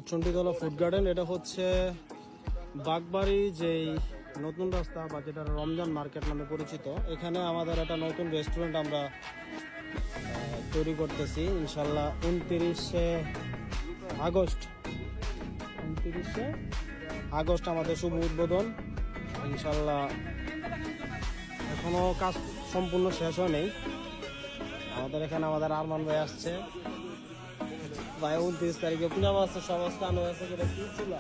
Chanditala food garden. এটা হচ্ছে বাগবাড়ি যেই নতুন রাস্তা বা যেটা রমজান মার্কেট নামে পরিচিত, এখানে আমাদের একটা নতুন রেস্টুরেন্ট আমরা তৈরি করতেছি ইনশাল্লাহ 29শে আগস্ট। 29শে আগস্ট আমাদের শুভ উদ্বোধন ইনশাল্লাহ। এখনো কাজ সম্পূর্ণ শেষ হয়নি। আমাদের এখানে আমাদের আরমান ভাই আসছে। ভাই 29 তারিখে পূজা আছে, সব স্থান হয়েছে। যেটা কি ছিল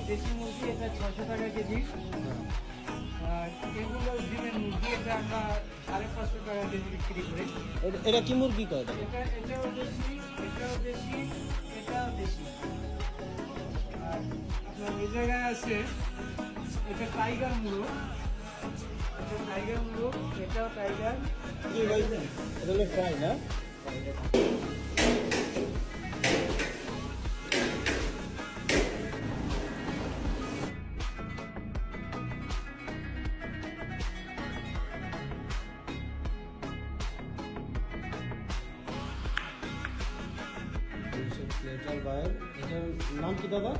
দেশি মুরগি, এটা 600 টাকা কেজি। আর এগুলো ডিমের মুরগি, এটা আমরা 550 টাকা কেজি বিক্রি করি। এটা কি মুরগি কয় টাকা? এটাও দেশি, এটাও দেশি, এটাও দেশি। আর আপনার এই জায়গায় আছে এটা টাইগার মুরগ, এটা টাইগার মুরগ, এটাও টাইগার। কি ভাই এটা হলো ফ্রাই না? এটার নাম কি দাদা?